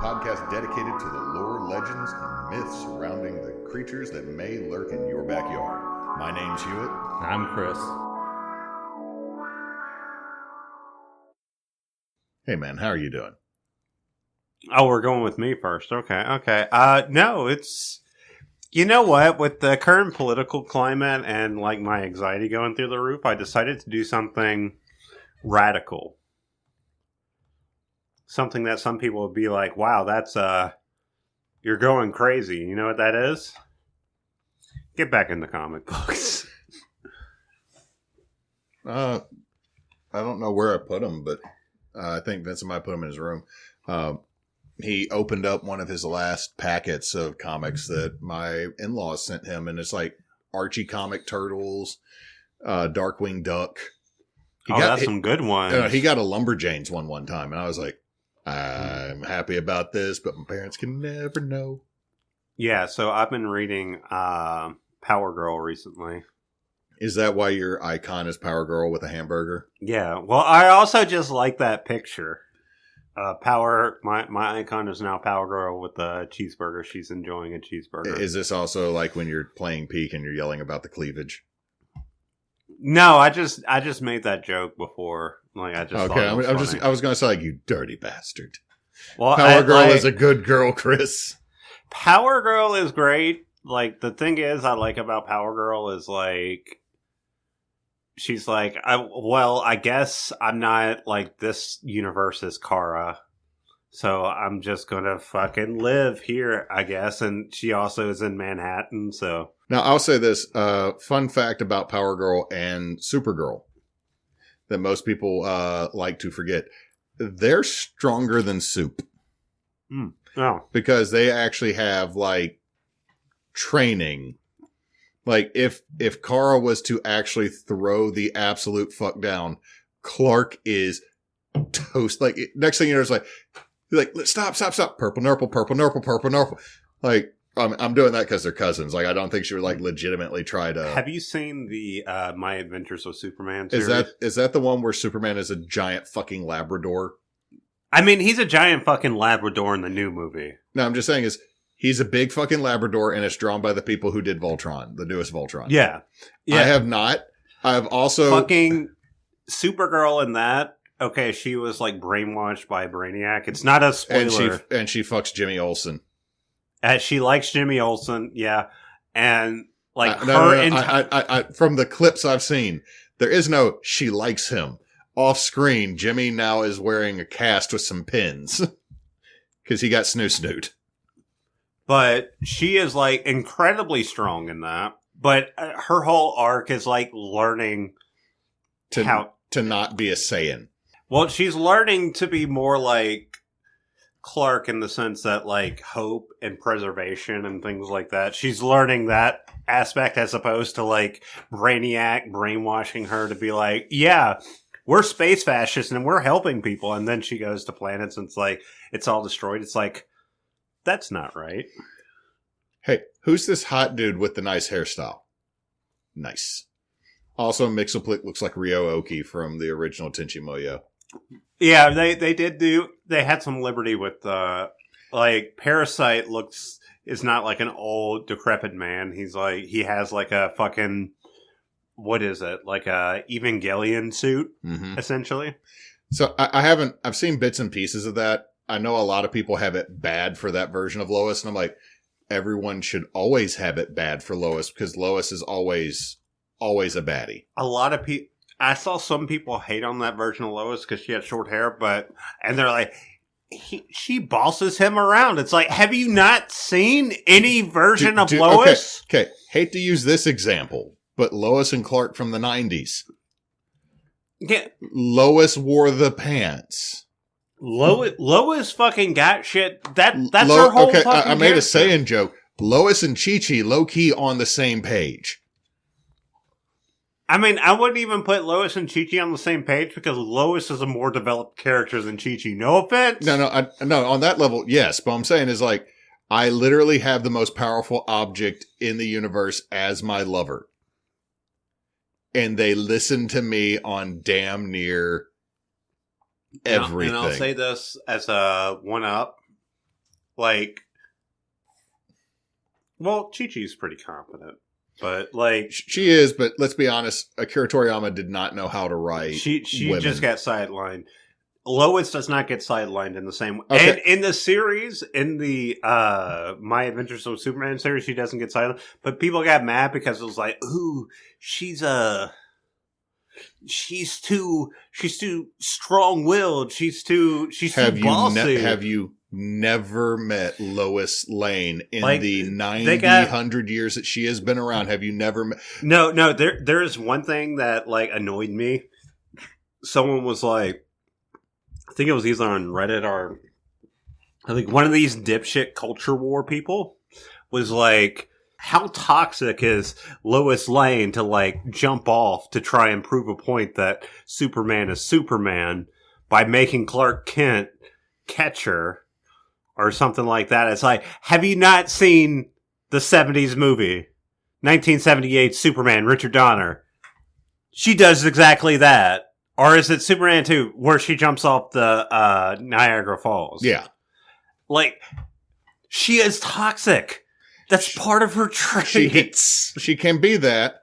podcast dedicated to the lore, legends, and myths surrounding the creatures that may lurk in your backyard. My name's Hewitt. I'm Chris. Hey man, how are you doing? Oh, we're going with me first. Okay. No, it's... You know what? With the current political climate and, like, my anxiety going through the roof, I decided to do something radical. Something that some people would be like, wow, that's, you're going crazy. You know what that is? Get back into comic books. I don't know where I put them, but I think Vincent might put them in his room. He opened up one of his last packets of comics that my in-laws sent him, and it's like Archie Comic Turtles, Darkwing Duck. That's some good ones. He got a Lumberjanes one time, and I was like, I'm happy about this, but my parents can never know. Yeah, so I've been reading Power Girl recently. Is that why your icon is Power Girl with a hamburger? Yeah, well, I also just like that picture. My icon is now Power Girl with a cheeseburger. She's enjoying a cheeseburger. Is this also like when you're playing Peek and you're yelling about the cleavage? No, I just made that joke before. Like I just okay. I was going to say like, you dirty bastard. Well, Power Girl is a good girl, Chris. Power Girl is great. Like the thing is, I like about Power Girl is like. She's like, I guess I'm not like this universe is Kara. So I'm just going to fucking live here, I guess. And she also is in Manhattan, so. Now, I'll say this. Fun fact about Power Girl and Supergirl that most people like to forget. They're stronger than Soup. Oh. Because they actually have, like, training. Like, if Kara was to actually throw the absolute fuck down, Clark is toast. Like, next thing you know, it's like stop. Purple, nurple. Like, I'm doing that because they're cousins. Like, I don't think she would, like, legitimately try to... Have you seen the My Adventures with Superman series? Is that the one where Superman is a giant fucking Labrador? I mean, he's a giant fucking Labrador in the new movie. No, I'm just saying he's a big fucking Labrador, and it's drawn by the people who did Voltron, the newest Voltron. Yeah. I have not. I've also... Fucking Supergirl in that. Okay, she was, like, brainwashed by Brainiac. It's not a spoiler. And she fucks Jimmy Olsen. She likes Jimmy Olsen, yeah. And, like, from the clips I've seen, there is no she likes him. Off screen, Jimmy now is wearing a cast with some pins. Because he got snoot. But she is, like, incredibly strong in that. But her whole arc is, like, learning to not be a Saiyan. Well, she's learning to be more like Clark in the sense that, like, hope and preservation and things like that. She's learning that aspect as opposed to, like, Brainiac brainwashing her to be like, yeah, we're space fascists and we're helping people. And then she goes to planets and it's like, it's all destroyed. It's like, that's not right. Hey, who's this hot dude with the nice hairstyle? Nice. Also, Mxyzptlk looks like Ryo Oki from the original Tenchi Muyo. Yeah, they had some liberty with, like, Parasite is not like an old, decrepit man. He has like a fucking, what is it? Like a Evangelion suit, essentially. So I've seen bits and pieces of that. I know a lot of people have it bad for that version of Lois, and I'm like, everyone should always have it bad for Lois, because Lois is always a baddie. A lot of people, I saw some people hate on that version of Lois because she had short hair, and they're like, she bosses him around. It's like, have you not seen any version of Lois? Okay, hate to use this example, but Lois and Clark from the 90s. Yeah. Lois wore the pants. Lois fucking got shit. That's her whole fucking I made character. a saying joke. Lois and Chi-Chi low-key on the same page. I mean, I wouldn't even put Lois and Chi-Chi on the same page because Lois is a more developed character than Chi-Chi. No offense. No, on that level, yes. But I'm saying is like, I literally have the most powerful object in the universe as my lover. And they listen to me on damn near everything. And I'll say this as a one-up. Like, well, Chi-Chi's pretty competent. But, like... She is, but let's be honest, Akira Toriyama did not know how to write She women. just got sidelined. Lois does not get sidelined in the same way. Okay. And in the series, in the My Adventures with Superman series, she doesn't get sidelined. But people got mad because it was like, ooh, she's too strong-willed. She's too bossy. Have you never met Lois Lane in Like, the 100 years that she has been around? Have you never met? No, there is one thing that, like, annoyed me. Someone was like, I think it was either on Reddit or I think one of these dipshit culture war people was like, how toxic is Lois Lane to, like, jump off to try and prove a point that Superman is Superman by making Clark Kent catcher or something like that. It's like, have you not seen the 70s movie? 1978 Superman, Richard Donner. She does exactly that. Or is it Superman 2 where she jumps off the Niagara Falls? Yeah. Like, she is toxic. That's part of her traits. She can be that.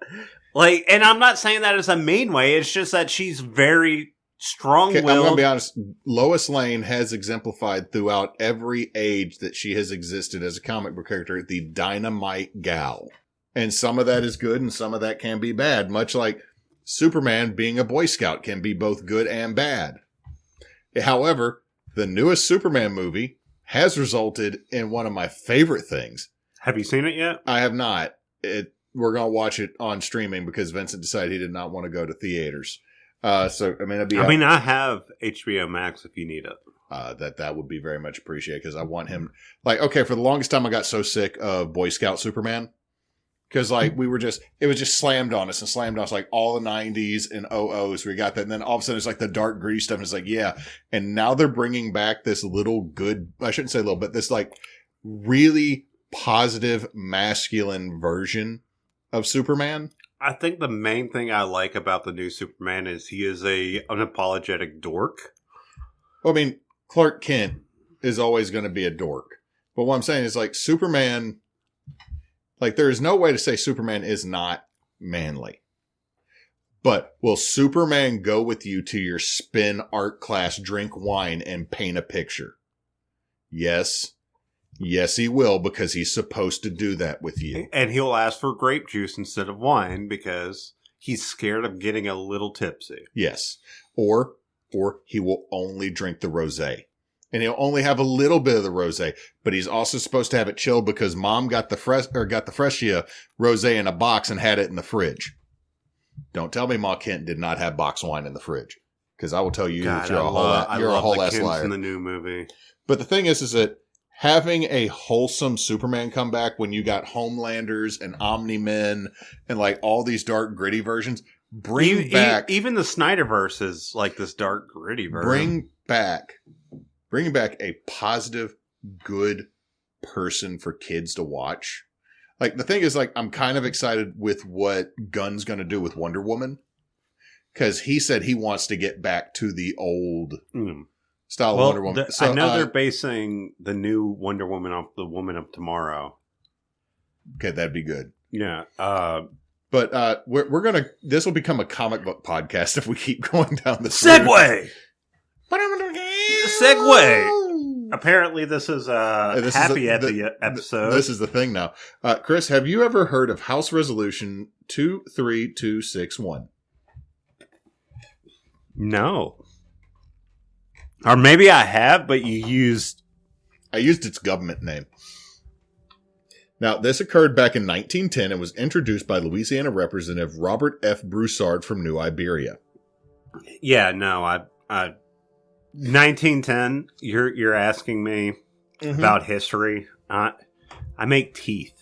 Like, and I'm not saying that as a mean way. It's just that she's very strong-willed. Okay, I'm going to be honest. Lois Lane has exemplified throughout every age that she has existed as a comic book character the dynamite gal. And some of that is good and some of that can be bad. Much like Superman being a Boy Scout can be both good and bad. However, the newest Superman movie has resulted in one of my favorite things. Have you seen it yet? I have not. We're going to watch it on streaming because Vincent decided he did not want to go to theaters. I have HBO Max if you need it. That would be very much appreciated because I want him. Like, okay, for the longest time, I got so sick of Boy Scout Superman. Because, like, it was just slammed on us and slammed on us, like, all the 90s and 00s, we got that. And then all of a sudden, it's like the dark, gritty stuff. And it's like, yeah. And now they're bringing back this little good, I shouldn't say little, but this, like, really positive, masculine version of Superman. I think the main thing I like about the new Superman is he is a unapologetic dork. Well, I mean, Clark Kent is always going to be a dork. But what I'm saying is, like, Superman... Like, there is no way to say Superman is not manly. But will Superman go with you to your spin art class, drink wine, and paint a picture? Yes. Yes, he will, because he's supposed to do that with you. And he'll ask for grape juice instead of wine because he's scared of getting a little tipsy. Yes. Or he will only drink the rosé. And he'll only have a little bit of the rosé, but he's also supposed to have it chilled because Mom got the Fresia rosé in a box and had it in the fridge. Don't tell me Ma Kent did not have box wine in the fridge, because I will tell you that you're a whole ass liar. In the new movie. But the thing is that having a wholesome Superman come back when you got Homelanders and Omni-Men and like all these dark gritty versions, bring back even the Snyderverse is like this dark gritty version. Bringing back a positive, good person for kids to watch. Like, the thing is, like, I'm kind of excited with what Gunn's going to do with Wonder Woman. Because he said he wants to get back to the old style of Wonder Woman. I know they're basing the new Wonder Woman off the Woman of Tomorrow. Okay, that'd be good. Yeah. But we're going to... This will become a comic book podcast if we keep going down this Segue! Segue. Apparently, this is the episode. This is the thing now. Chris, have you ever heard of House Resolution 23261? No. Or maybe I have, but I used its government name. Now, this occurred back in 1910 and was introduced by Louisiana Representative Robert F. Broussard from New Iberia. Yeah, no, I 1910. You're asking me about history. I make teeth.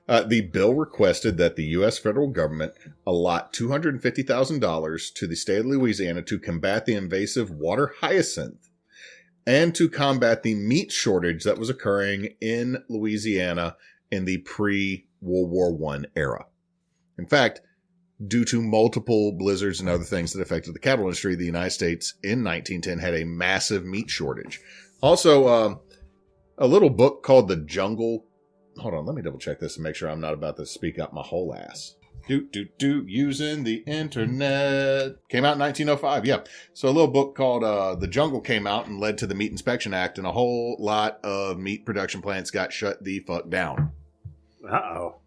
The bill requested that the U.S. federal government allot $250,000 to the state of Louisiana to combat the invasive water hyacinth and to combat the meat shortage that was occurring in Louisiana in the pre-World War I era. In fact, due to multiple blizzards and other things that affected the cattle industry, the United States in 1910 had a massive meat shortage. Also, A little book called The Jungle. Hold on, let me double check this and make sure I'm not about to speak out my whole ass. Using the internet. Came out in 1905, yeah. So a little book called The Jungle came out and led to the Meat Inspection Act, and a whole lot of meat production plants got shut the fuck down. Uh-oh.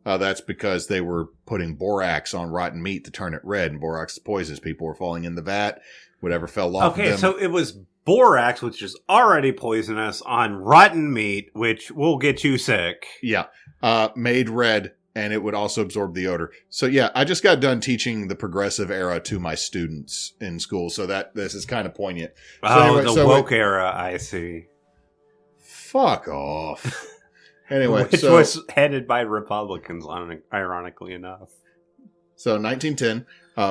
That's because they were putting borax on rotten meat to turn it red, and borax is poisonous. People were falling in the vat. Whatever fell off Okay, them. so it was borax, which is already poisonous, on rotten meat, which will get you sick. Yeah. Made red, and it would also absorb the odor. So yeah, I just got done teaching the progressive era to my students in school, so that this is kind of poignant. The woke era, I see. Fuck off. Anyway, which was headed by Republicans, ironically enough. So 1910,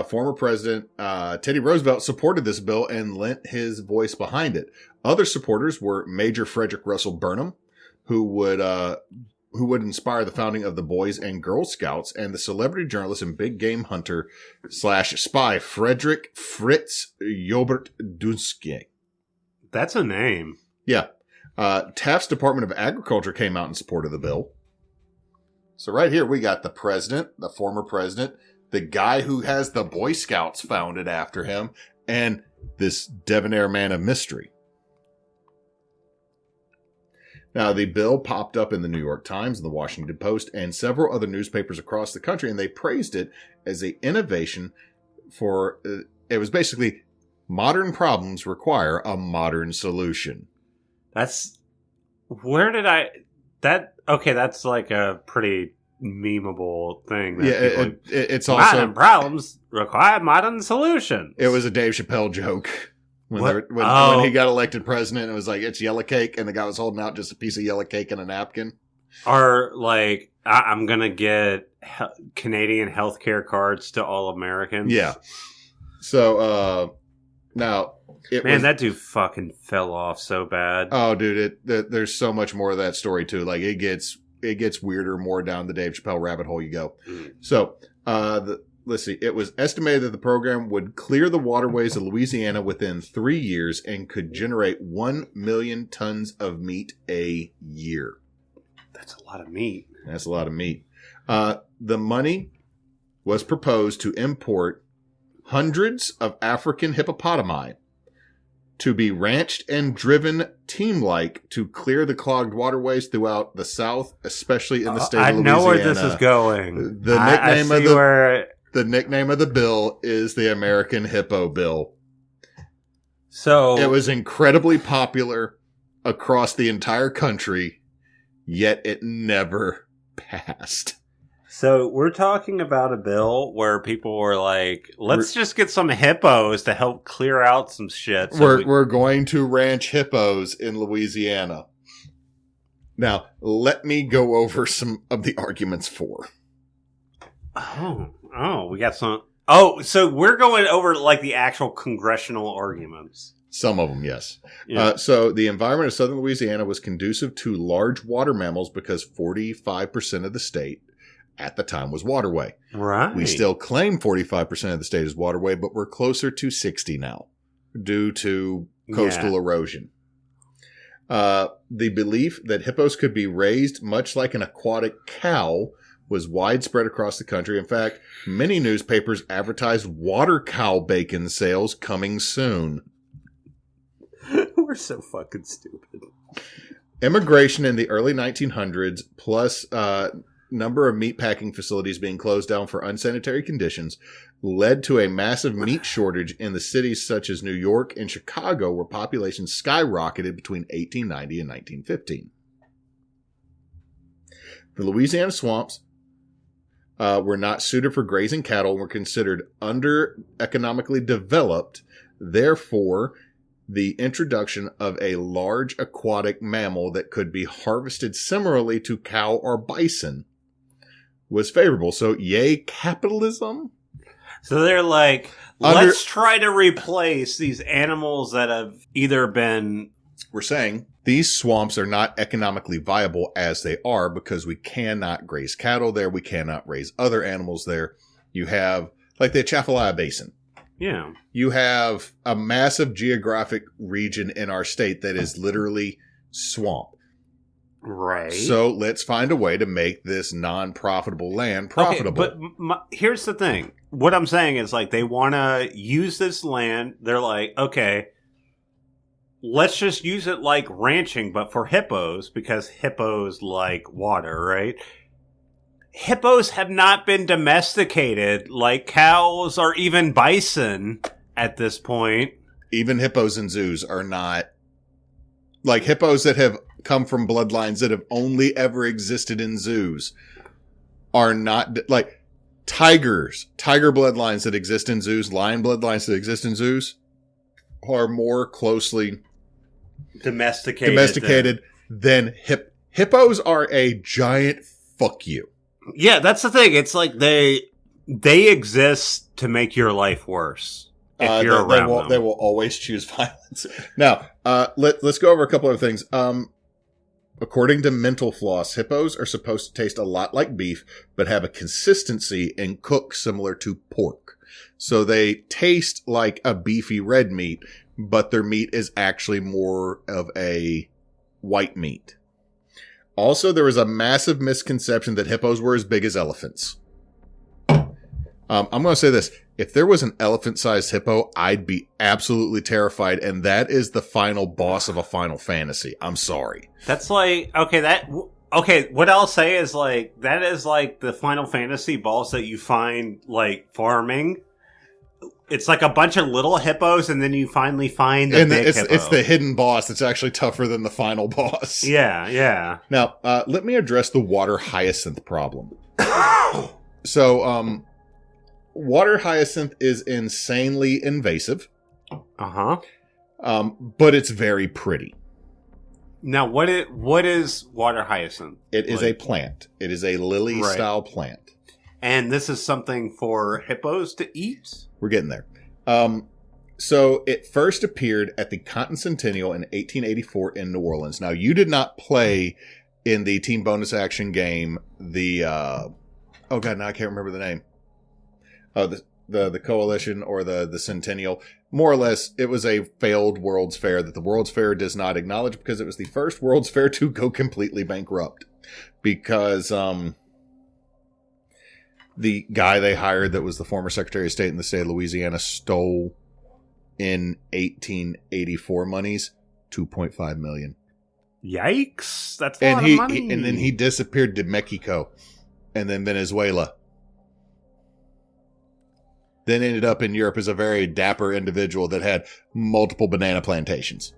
former President Teddy Roosevelt supported this bill and lent his voice behind it. Other supporters were Major Frederick Russell Burnham, who would inspire the founding of the Boys and Girl Scouts, and the celebrity journalist and big game hunter / spy Frederick Fritz Jobert Dunske. That's a name. Yeah. Taft's Department of Agriculture came out in support of the bill. So right here we got the president, the former president, the guy who has the Boy Scouts founded after him, and this debonair man of mystery. Now, the bill popped up in the New York Times and the Washington Post and several other newspapers across the country, and they praised it as an innovation for, it was basically, modern problems require a modern solution. That's like a pretty memeable thing. That it's also modern problems require modern solutions. It was a Dave Chappelle joke when he got elected president. It was like, it's yellow cake, and the guy was holding out just a piece of yellow cake and a napkin. Or like, I'm gonna get Canadian healthcare cards to all Americans. Yeah. So now. That dude fucking fell off so bad. Oh, dude, there's so much more of that story too. Like it gets weirder more down the Dave Chappelle rabbit hole you go. So, let's see. It was estimated that the program would clear the waterways of Louisiana within 3 years and could generate 1 million tons of meat a year. That's a lot of meat. That's a lot of meat. The money was proposed to import hundreds of African hippopotami to be ranched and driven team-like to clear the clogged waterways throughout the South, especially in the state of Louisiana. I know where this is going. The nickname of the bill is the American Hippo Bill. So it was incredibly popular across the entire country, yet it never passed. So we're talking about a bill where people were like, let's just get some hippos to help clear out some shit. So we're going to ranch hippos in Louisiana. Now, let me go over some of the arguments for. Oh, we got some. Oh, so we're going over like the actual congressional arguments. Some of them, yes. Yeah. So the environment of southern Louisiana was conducive to large water mammals because 45% of the state at the time was waterway. Right. We still claim 45% of the state is waterway, but we're closer to 60 now due to coastal erosion. The belief that hippos could be raised much like an aquatic cow was widespread across the country. In fact, many newspapers advertised water cow bacon sales coming soon. We're so fucking stupid. Immigration in the early 1900s, plus number of meatpacking facilities being closed down for unsanitary conditions, led to a massive meat shortage in the cities such as New York and Chicago, where population skyrocketed between 1890 and 1915. The Louisiana swamps were not suited for grazing cattle and were considered under-economically developed. Therefore, the introduction of a large aquatic mammal that could be harvested similarly to cow or bison was favorable. So, yay, capitalism? So they're like, let's try to replace these animals that have either been... We're saying these swamps are not economically viable as they are because we cannot graze cattle there. We cannot raise other animals there. You have, like the Atchafalaya Basin. Yeah. You have a massive geographic region in our state that is literally swamp. Right. So let's find a way to make this non-profitable land profitable. Okay, but here's the thing. What I'm saying is, like, they want to use this land. They're like, okay, let's just use it like ranching, but for hippos, because hippos like water, right? Hippos have not been domesticated like cows or even bison at this point. Even hippos in zoos are not... Like, hippos that have come from bloodlines that have only ever existed in zoos are not... Like, tiger bloodlines that exist in zoos, lion bloodlines that exist in zoos are more closely domesticated than hippos are a giant fuck you. Yeah, that's the thing. It's like they exist to make your life worse. If you're around them. They will always choose violence. Now, let's go over a couple of things. According to Mental Floss, hippos are supposed to taste a lot like beef, but have a consistency and cook similar to pork. So they taste like a beefy red meat, but their meat is actually more of a white meat. Also, there was a massive misconception that hippos were as big as elephants. I'm going to say this. If there was an elephant-sized hippo, I'd be absolutely terrified, and that is the final boss of a Final Fantasy. I'm sorry. That's like, okay, what I'll say is, like, that is like the Final Fantasy boss that you find, like, farming. It's like a bunch of little hippos, and then you finally find the big hippo. It's the hidden boss that's actually tougher than the final boss. Yeah. Now, let me address the water hyacinth problem. So, water hyacinth is insanely invasive. Uh-huh. But it's very pretty. Now, what is water hyacinth? It is a plant. It is a lily-style plant. And this is something for hippos to eat? We're getting there. So it first appeared at the Cotton Centennial in 1884 in New Orleans. Now, you did not play in the Team Bonus Action game now I can't remember the name. The Coalition or the Centennial. More or less, it was a failed World's Fair that the World's Fair does not acknowledge because it was the first World's Fair to go completely bankrupt. Because the guy they hired that was the former Secretary of State in the state of Louisiana stole in 1884 monies $2.5 million. Yikes! That's a lot of money. And then he disappeared to Mexico and then Venezuela. Then ended up in Europe as a very dapper individual that had multiple banana plantations.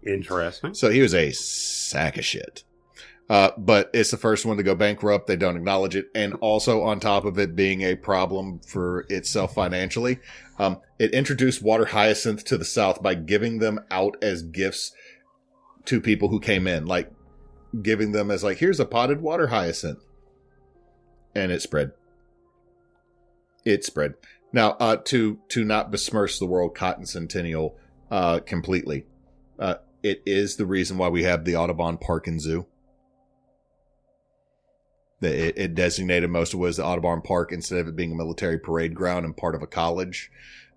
Interesting. So he was a sack of shit. But it's the first one to go bankrupt. They don't acknowledge it. And also on top of it being a problem for itself financially, it introduced water hyacinth to the South by giving them out as gifts to people who came in. Like giving them as like, here's a potted water hyacinth. And it spread. It spread. Now, to not besmirch the World Cotton Centennial completely, it is the reason why we have the Audubon Park and Zoo. It designated most of what was the Audubon Park instead of it being a military parade ground and part of a college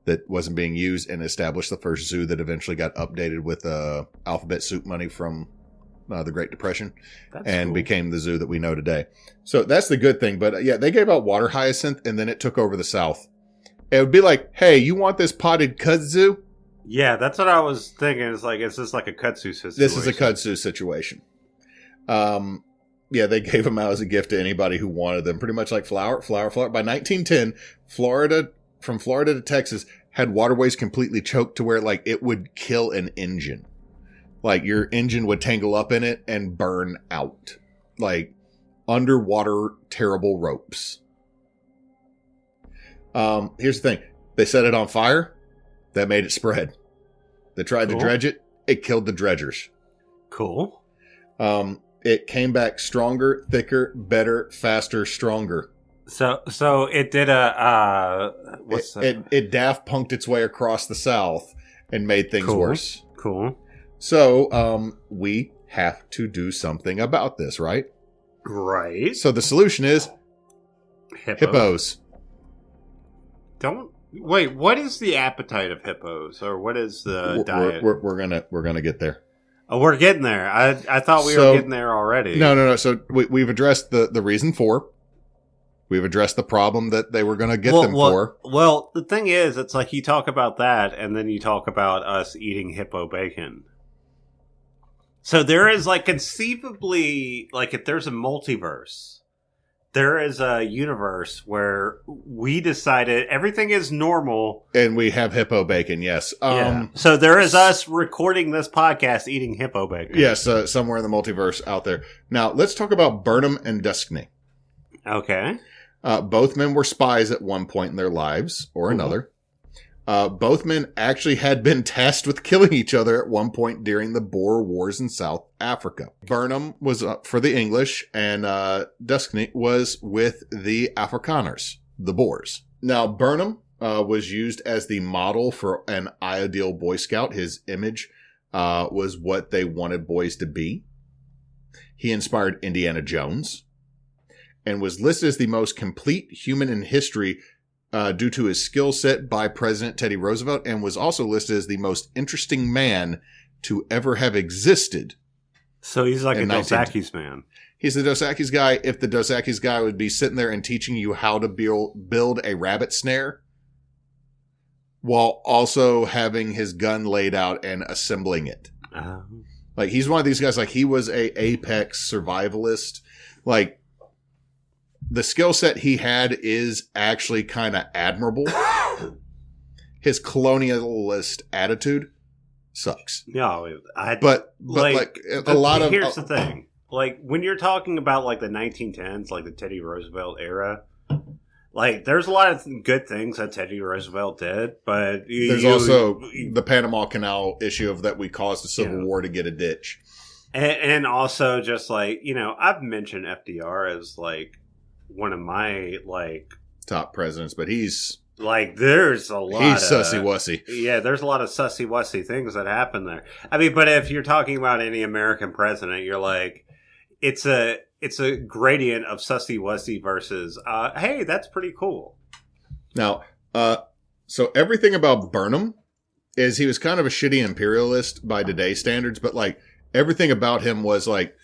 that wasn't being used, and established the first zoo that eventually got updated with alphabet soup money from the Great Depression. That's and cool. Became the zoo that we know today. So that's the good thing. But yeah, they gave out water hyacinth and then it took over the South. It would be like, hey, you want this potted kudzu? Yeah, that's what I was thinking. It's like, is this like a kudzu situation? This is a kudzu situation. Yeah, they gave them out as a gift to anybody who wanted them. Pretty much like flour. By 1910, from Florida to Texas, had waterways completely choked to where like it would kill an engine. Like your engine would tangle up in it and burn out. Like underwater terrible ropes. Here's the thing. They set it on fire. That made it spread. They tried to dredge it. It killed the dredgers. Cool. It came back stronger, thicker, better, faster, stronger. So it did it Daft Punked its way across the South and made things worse. Cool. So, we have to do something about this, right? Right. So the solution is hippos. Wait, what is the appetite of hippos, or what is the diet? We're gonna get there. Oh, we're getting there. I thought we were getting there already. No. So we've addressed the reason for. We've addressed the problem that they were going to get them for. Well, the thing is, it's like you talk about that, and then you talk about us eating hippo bacon. So there is, like, conceivably, like, if there's a multiverse, there is a universe where we decided everything is normal. And we have hippo bacon, yes. So there is us recording this podcast eating hippo bacon. Yes, somewhere in the multiverse out there. Now, let's talk about Burnham and Duskney. Okay. Both men were spies at one point in their lives, or another. Both men actually had been tasked with killing each other at one point during the Boer Wars in South Africa. Burnham was for the English, and Duskney was with the Afrikaners, the Boers. Now, Burnham was used as the model for an ideal Boy Scout. His image was what they wanted boys to be. He inspired Indiana Jones, and was listed as the most complete human in history due to his skill set by President Teddy Roosevelt, and was also listed as the most interesting man to ever have existed. So he's like a Dos Equis man. He's the Dos Equis guy. If the Dos Equis guy would be sitting there and teaching you how to build a rabbit snare while also having his gun laid out and assembling it. Like, he's one of these guys, like, he was a apex survivalist. Like, the skill set he had is actually kind of admirable. His colonialist attitude sucks. No, but like a lot of... Here's the thing. Like, when you're talking about, like, the 1910s, like the Teddy Roosevelt era, like, there's a lot of good things that Teddy Roosevelt did, but... There's also the Panama Canal issue of that we caused a civil war to get a ditch. And also just, like, you know, I've mentioned FDR as, like, one of my, like... top presidents, but he's... Like, there's a lot He's sussy-wussy. Yeah, there's a lot of sussy-wussy things that happen there. I mean, but if you're talking about any American president, you're like... It's a gradient of sussy-wussy versus, hey, that's pretty cool. Now, so everything about Burnham is he was kind of a shitty imperialist by today's standards, but, like, everything about him was, like,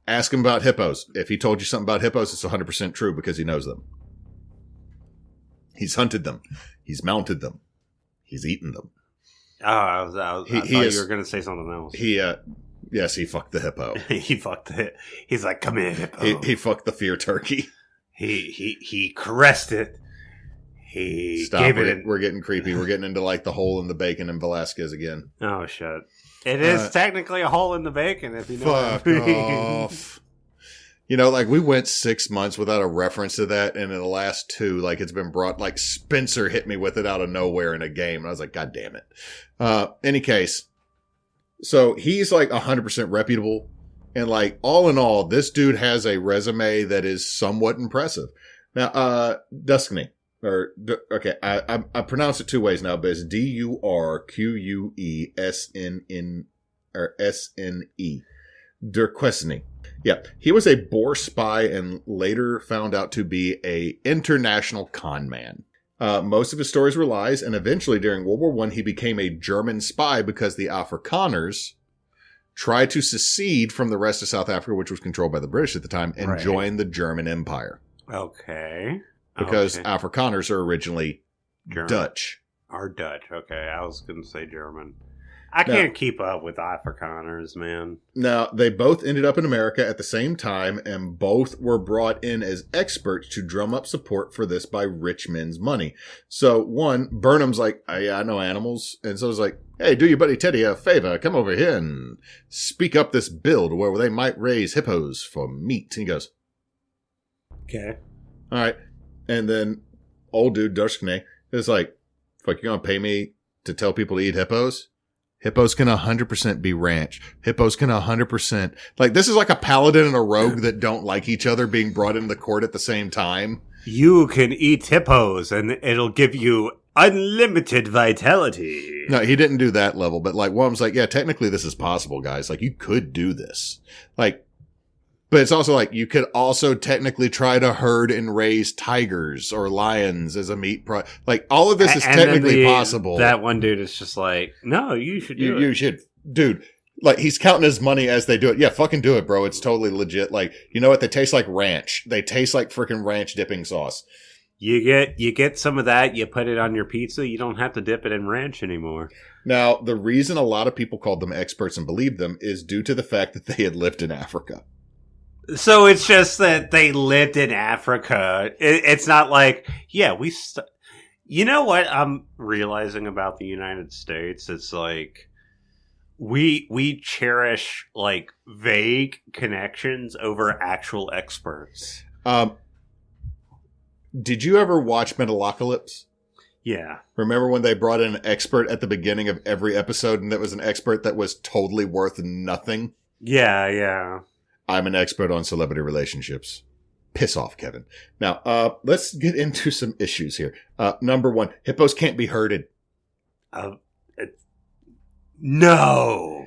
ask him about hippos. If he told you something about hippos, it's 100% true because he knows them. He's hunted them. He's mounted them. He's eaten them. Oh, I thought you were going to say something else. Yes, he fucked the hippo. He fucked it. He's like, come here, hippo. He fucked the fear turkey. He caressed it. He Stop. We're getting creepy. We're getting into, like, the hole in the bacon and Velasquez again. Oh, shit. It is technically a hole in the bacon, if you know fuck what I mean. Off. You know, like, we went 6 months without a reference to that, and in the last 2, like, it's been brought, like, Spencer hit me with it out of nowhere in a game, and I was like, God damn it. Any case, so he's, like, 100% reputable, and, like, all in all, this dude has a resume that is somewhat impressive. Now, Duskney, I pronounce it 2 ways now, but it's Durquesne, or S-N-E. Durquesne. Yeah, he was a Boer spy and later found out to be a international con man. Most of his stories were lies, and eventually during World War I, he became a German spy because the Afrikaners tried to secede from the rest of South Africa, which was controlled by the British at the time, and join the German Empire. Okay. Because Afrikaners are originally German. Dutch. Are Dutch. Okay, I was going to say German. I can't keep up with Afrikaners, man. Now, they both ended up in America at the same time, and both were brought in as experts to drum up support for this by rich men's money. So, Burnham's like, I know animals. And so it's like, hey, do your buddy Teddy a favor. Come over here and speak up this bill to where they might raise hippos for meat. And he goes, okay. All right. And then old dude, Duskney, is like, fuck, you gonna pay me to tell people to eat hippos? Hippos can 100% be ranch. Hippos can 100%. Like, this is like a paladin and a rogue that don't like each other being brought into the court at the same time. You can eat hippos and it'll give you unlimited vitality. No, he didn't do that level, but like, Worm's like, yeah, technically this is possible, guys. Like, you could do this. Like, but it's also like, you could also technically try to herd and raise tigers or lions as a meat product. Like, all of this is technically possible. That one dude is just like, no, you should do it. You should. Dude, Like, he's counting his money as they do it. Yeah, fucking do it, bro. It's totally legit. Like, you know what? They taste like ranch. They taste like freaking ranch dipping sauce. You get some of that, you put it on your pizza, you don't have to dip it in ranch anymore. Now, the reason a lot of people called them experts and believed them is due to the fact that they had lived in Africa. So it's just that they lived in Africa. It's not like, yeah, you know what I'm realizing about the United States? It's like, we cherish, like, vague connections over actual experts. Did you ever watch Metalocalypse? Yeah. Remember when they brought in an expert at the beginning of every episode, and that was an expert that was totally worth nothing? Yeah. I'm an expert on celebrity relationships. Piss off, Kevin. Now, let's get into some issues here. Number one, hippos can't be herded. No.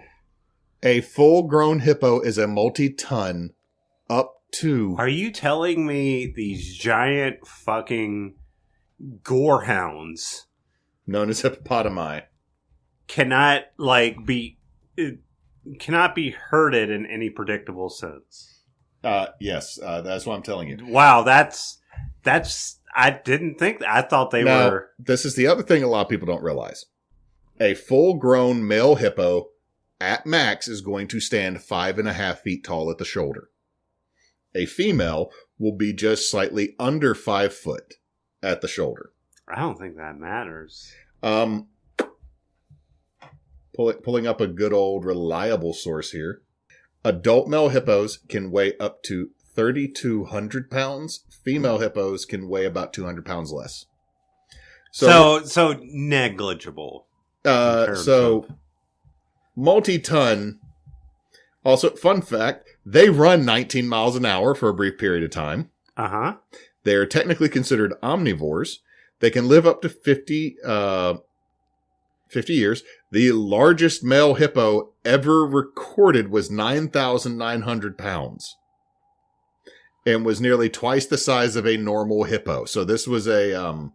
A full-grown hippo is a multi-ton up to... Are you telling me these giant fucking gorehounds, known as hippopotami, cannot be herded in any predictable sense? Yes, that's what I'm telling you. Wow, that's I didn't think that. I thought they were. This is the other thing a lot of people don't realize. A full-grown male hippo at max is going to stand 5.5 feet tall at the shoulder. A female will be just slightly under 5 foot at the shoulder. I don't think that matters. Pulling up a good old reliable source here. Adult male hippos can weigh up to 3,200 pounds. Female hippos can weigh about 200 pounds less. So negligible. Multi-ton. Also, fun fact, they run 19 miles an hour for a brief period of time. Uh-huh. They are technically considered omnivores. They can live up to 50 years. The largest male hippo ever recorded was 9,900 pounds and was nearly twice the size of a normal hippo. So this was a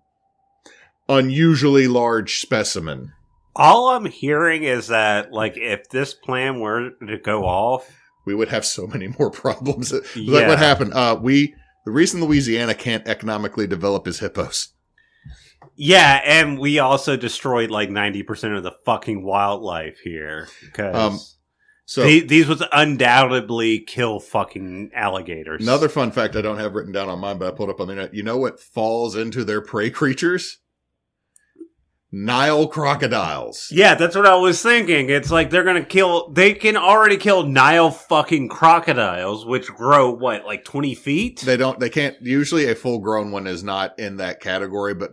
unusually large specimen. All I'm hearing is that, like, if this plan were to go off, we would have so many more problems. Like what happened? The reason Louisiana can't economically develop is hippos. Yeah, and we also destroyed like 90% of the fucking wildlife here. Because these would undoubtedly kill fucking alligators. Another fun fact I don't have written down on mine, but I pulled up on the internet. You know what falls into their prey creatures? Nile crocodiles. Yeah, that's what I was thinking. It's like they can already kill Nile fucking crocodiles, which grow, like 20 feet? They can't, usually a full grown one is not in that category, but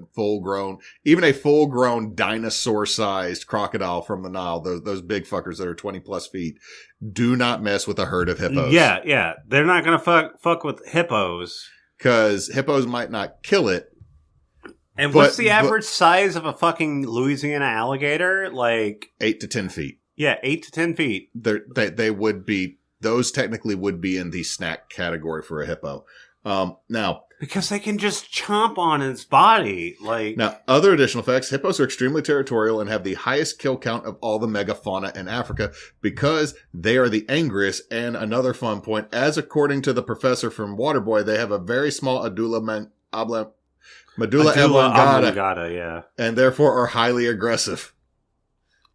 even a full grown dinosaur sized crocodile from the Nile, those big fuckers that are 20 plus feet, do not mess with a herd of hippos. Yeah. They're not gonna fuck with hippos. Cause hippos might not kill it. And what's the average size of a fucking Louisiana alligator? Like 8 to 10 feet. Yeah, 8 to 10 feet. They would be, those technically would be in the snack category for a hippo. Now, because they can just chomp on its body. Now, other additional facts, hippos are extremely territorial and have the highest kill count of all the megafauna in Africa because they are the angriest. And another fun point, as according to the professor from Waterboy, they have a very small medulla oblongata, yeah, and therefore are highly aggressive.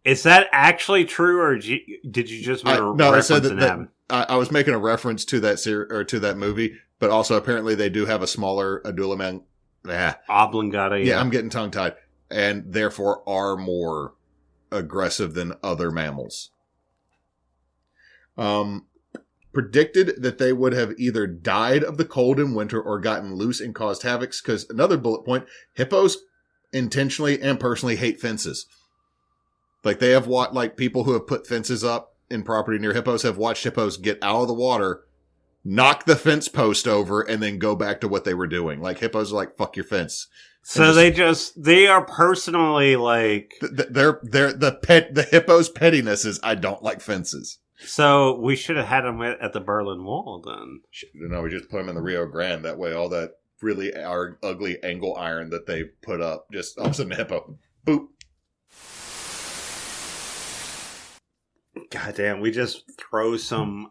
Is that actually true, or did you just make a reference? I said that I was making a reference to that to that movie, but also apparently they do have a smaller oblongata. Yeah, I'm getting tongue tied, and therefore are more aggressive than other mammals. Predicted that they would have either died of the cold in winter or gotten loose and caused havoc. Because another bullet point, hippos intentionally and personally hate fences. Like they have people who have put fences up in property near hippos have watched hippos get out of the water, knock the fence post over, and then go back to what they were doing. Like hippos are like, fuck your fence. So they are personally like the hippo's pettiness is I don't like fences. So we should have had them at the Berlin Wall then. No, we just put them in the Rio Grande. That way all that really ugly angle iron that they put up, just all of a sudden hippo. Boop. Goddamn, we just throw some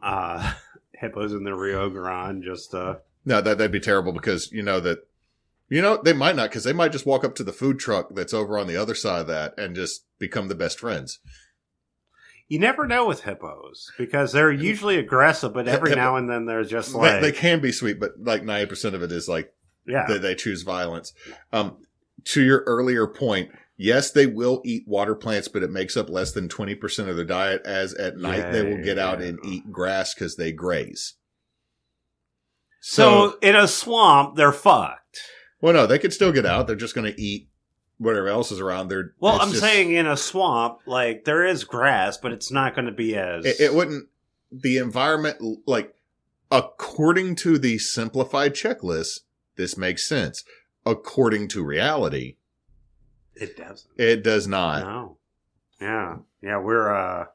hippos in the Rio Grande just No, that'd be terrible because they might not, because they might just walk up to the food truck that's over on the other side of that and just become the best friends. You never know with hippos because they're usually aggressive, but every now and then they're just like they can be sweet, but like 90% of it is like they choose violence. To your earlier point, yes, they will eat water plants, but it makes up less than 20% of their diet. As at night they will get out and eat grass because they graze. So in a swamp, they're fucked. Well, no, they could still get out. They're just going to eat whatever else is around there. Well, saying in a swamp, like, there is grass, but it's not going to be as... It wouldn't... The environment, like, according to the simplified checklist, this makes sense. According to reality... It doesn't. It does not. No. Yeah. Yeah, we're,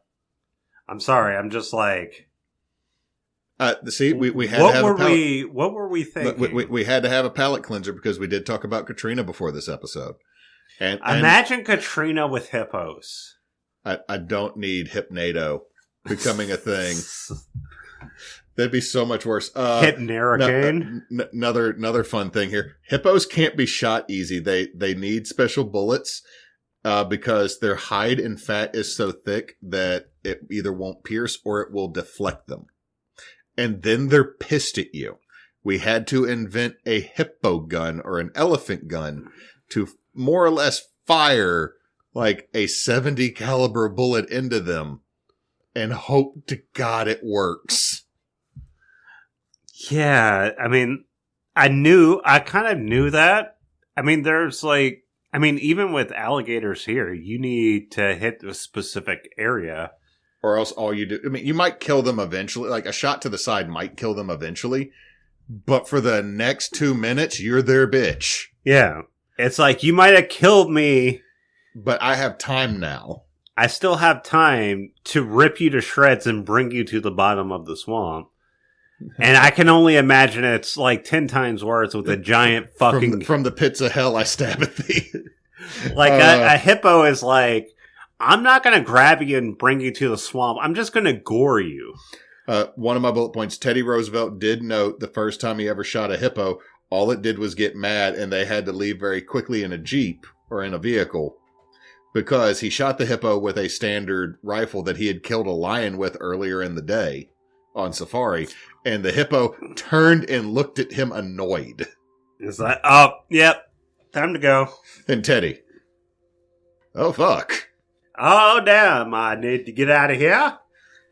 I'm sorry, I'm just like... See, we had to have a palate... What were we thinking? We had to have a palate cleanser because we did talk about Katrina before this episode. And imagine Katrina with hippos. I don't need Hypnado becoming a thing. That'd be so much worse. Hypnaricane. Another fun thing here. Hippos can't be shot easy. They need special bullets because their hide and fat is so thick that it either won't pierce or it will deflect them. And then they're pissed at you. We had to invent a hippo gun or an elephant gun to more or less fire like a 70 caliber bullet into them and hope to God it works. Yeah, I mean, I kind of knew that. I mean, even with alligators here, you need to hit a specific area. Or else all you do, I mean, you might kill them eventually. Like a shot to the side might kill them eventually. But for the next 2 minutes, you're their bitch. Yeah. It's like, you might have killed me. But I have time now. I still have time to rip you to shreds and bring you to the bottom of the swamp. And I can only imagine it's like 10 times worse with a giant fucking... From the pits of hell I stab at thee. Like a hippo is like, I'm not going to grab you and bring you to the swamp. I'm just going to gore you. One of my bullet points, Teddy Roosevelt did note the first time he ever shot a hippo, all it did was get mad and they had to leave very quickly in a Jeep or in a vehicle because he shot the hippo with a standard rifle that he had killed a lion with earlier in the day on safari. And the hippo turned and looked at him annoyed. It's like, oh, yep, time to go. And Teddy, oh, fuck. Oh, damn, I need to get out of here.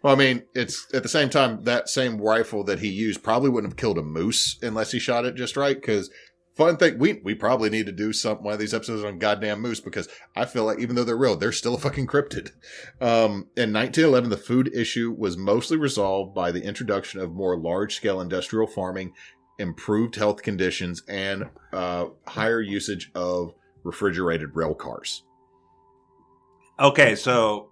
Well, I mean, it's at the same time, that same rifle that he used probably wouldn't have killed a moose unless he shot it just right. Because, fun thing, we probably need to do one of these episodes on goddamn moose because I feel like even though they're real, they're still a fucking cryptid. In 1911, the food issue was mostly resolved by the introduction of more large-scale industrial farming, improved health conditions, and higher usage of refrigerated rail cars. Okay, so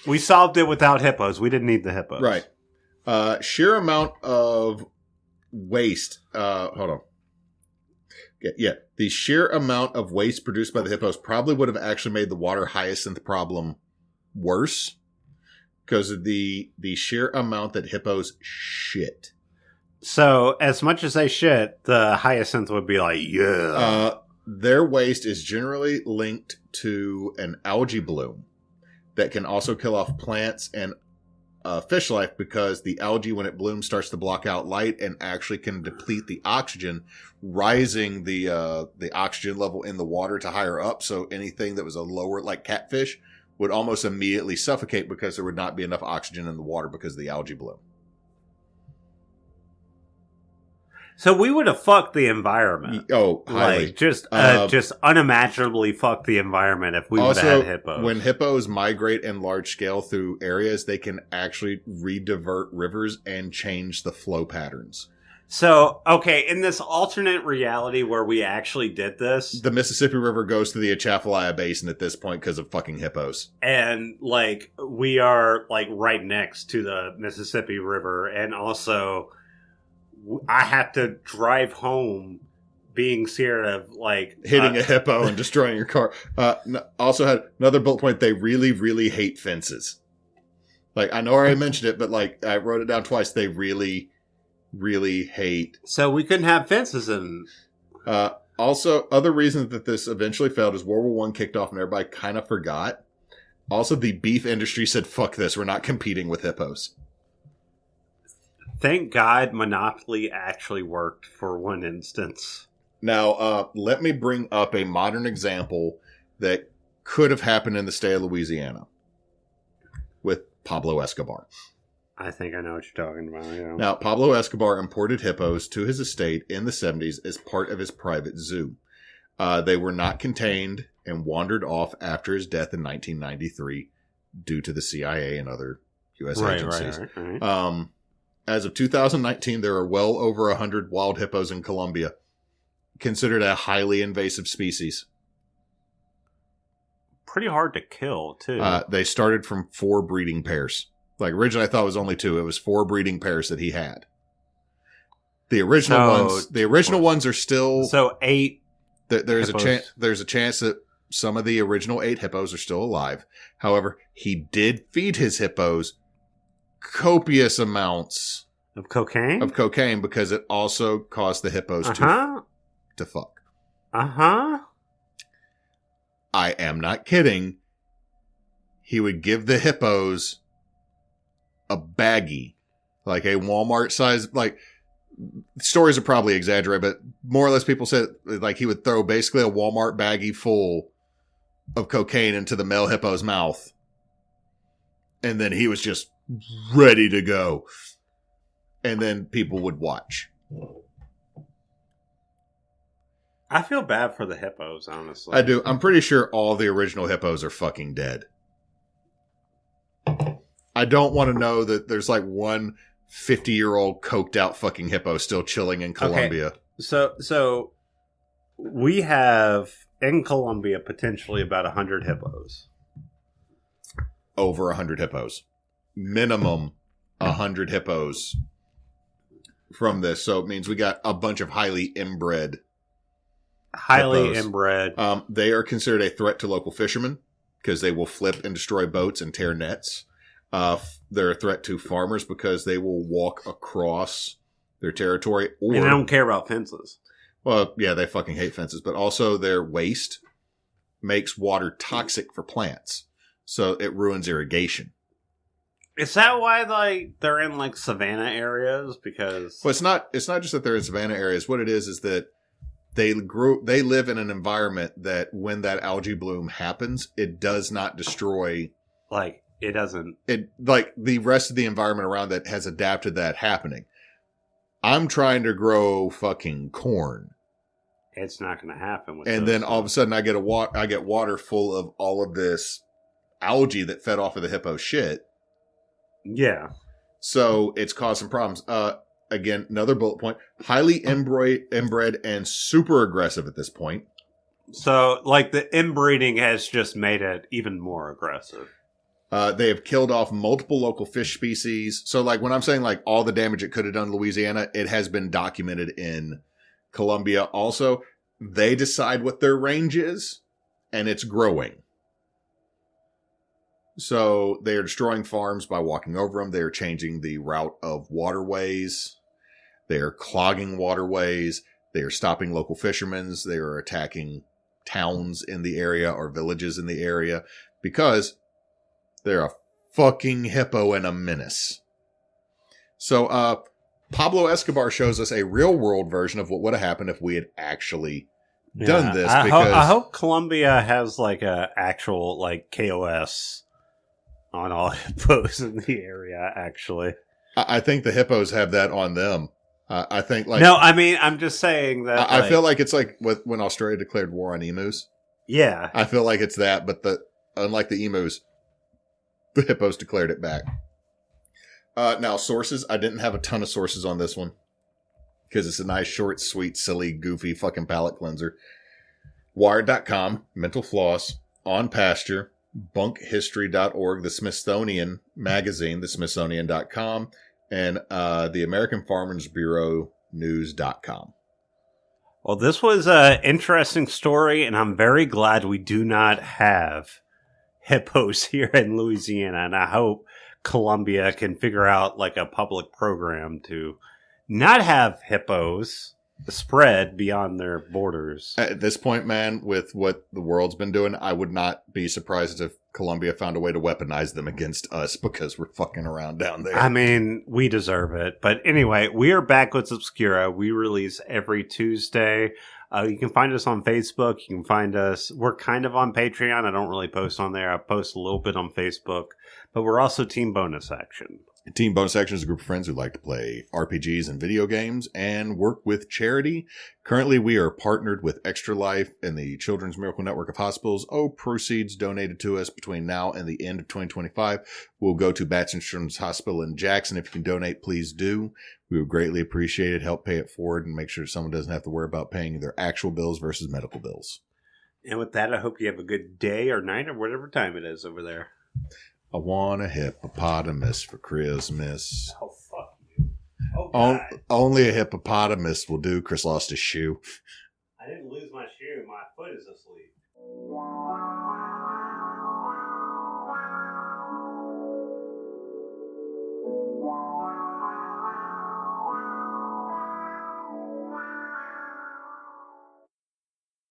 we solved it without hippos. We didn't need the hippos. Right. Sheer amount of waste. Hold on. Yeah. The sheer amount of waste produced by the hippos probably would have actually made the water hyacinth problem worse because of the sheer amount that hippos shit. So, as much as they shit, the hyacinth would be like, yeah. Their waste is generally linked to an algae bloom that can also kill off plants and fish life because the algae, when it blooms, starts to block out light and actually can deplete the oxygen, rising the oxygen level in the water to higher up. So anything that was a lower, like catfish, would almost immediately suffocate because there would not be enough oxygen in the water because of the algae bloom. So we would have fucked the environment. Oh, highly. Like, just unimaginably fucked the environment if we would have had hippos. When hippos migrate in large scale through areas, they can actually redivert rivers and change the flow patterns. So, okay, in this alternate reality where we actually did this... The Mississippi River goes to the Atchafalaya Basin at this point because of fucking hippos. And, like, we are, like, right next to the Mississippi River, and also... I have to drive home being scared of, like... hitting a hippo and destroying your car. Also had another bullet point. They really, really hate fences. Like, I know I already mentioned it, but like I wrote it down twice. They really, really hate. So we couldn't have fences in. Also, other reasons that this eventually failed is World War One kicked off and everybody kind of forgot. Also, the beef industry said, fuck this, we're not competing with hippos. Thank God Monopoly actually worked for one instance. Now, let me bring up a modern example that could have happened in the state of Louisiana with Pablo Escobar. I think I know what you're talking about. Yeah. Now, Pablo Escobar imported hippos to his estate in the 70s as part of his private zoo. They were not contained and wandered off after his death in 1993 due to the CIA and other U.S. agencies. Right. As of 2019, there are well over 100 wild hippos in Colombia, considered a highly invasive species. Pretty hard to kill, too. They started from 4 breeding pairs. Like, originally I thought it was only 2. It was 4 breeding pairs that he had. The original ones are still... So 8 There's a chance that some of the original 8 hippos are still alive. However, he did feed his hippos copious amounts of cocaine because it also caused the hippos to fuck. I am not kidding. He would give the hippos a baggie, like a Walmart size, like, stories are probably exaggerated, but more or less people said like he would throw basically a Walmart baggie full of cocaine into the male hippo's mouth. And then he was just ready to go. And then people would watch. I feel bad for the hippos, honestly. I do. I'm pretty sure all the original hippos are fucking dead. I don't want to know that there's like one 50-year-old coked out fucking hippo still chilling in Colombia. Okay. So we have in Colombia potentially about 100 hippos. Over 100 hippos. Minimum 100 hippos from this. So it means we got a bunch of highly inbred. They are considered a threat to local fishermen because they will flip and destroy boats and tear nets. They're a threat to farmers because they will walk across their territory. And they don't care about fences. Well, yeah, they fucking hate fences. But also their waste makes water toxic for plants. So it ruins irrigation. Is that why they're in like savanna areas? Because well, it's not just that they're in savanna areas. What it is that they live in an environment that when that algae bloom happens, it does not destroy the rest of the environment around that has adapted that happening. I'm trying to grow fucking corn. It's not going to happen. And then all of a sudden I get water full of all of this algae that fed off of the hippo shit. Yeah. So it's causing problems. Again, another bullet point. Highly inbred and super aggressive at this point. So, like, the inbreeding has just made it even more aggressive. They have killed off multiple local fish species. So, like, when I'm saying, like, all the damage it could have done in Louisiana, it has been documented in Colombia. Also, they decide what their range is, and it's growing. So, they are destroying farms by walking over them. They are changing the route of waterways. They are clogging waterways. They are stopping local fishermen. They are attacking towns in the area or villages in the area because they're a fucking hippo and a menace. So, Pablo Escobar shows us a real world version of what would have happened if we had actually done this. I hope Colombia has like a actual like KOS on all hippos in the area. Actually, I think the hippos have that on them. I think like no, I mean I'm just saying that I feel like it's like when Australia declared war on emus. Yeah, I feel like it's that, but unlike the emus, the hippos declared it back. Now, sources. I didn't have a ton of sources on this one because it's a nice, short, sweet, silly, goofy fucking palate cleanser. Wired.com, Mental Floss, On Pasture, BunkHistory.org, the Smithsonian Magazine, thesmithsonian.com, and the American Farmers Bureau News.com. Well, this was an interesting story, and I'm very glad we do not have hippos here in Louisiana, and I hope Columbia can figure out like a public program to not have hippos spread beyond their borders. At this point, man, with what the world's been doing, I would not be surprised if Colombia found a way to weaponize them against us because we're fucking around down there. I mean, we deserve it. But anyway, we are Backwoods Obscura. We release every Tuesday. You can find us on Facebook. You can find us. We're kind of on Patreon. I don't really post on there. I post a little bit on Facebook. But we're also Team Bonus Action. Team Bonus Action is a group of friends who like to play RPGs and video games and work with charity. Currently, we are partnered with Extra Life and the Children's Miracle Network of Hospitals. Proceeds donated to us between now and the end of 2025 will go to Batson Children's Hospital in Jackson. If you can donate, please do. We would greatly appreciate it. Help pay it forward and make sure someone doesn't have to worry about paying their actual bills versus medical bills. And with that, I hope you have a good day or night or whatever time it is over there. I want a hippopotamus for Christmas. Oh, fuck you. Oh, God. Only a hippopotamus will do. Chris lost his shoe. I didn't lose my shoe. My foot is asleep.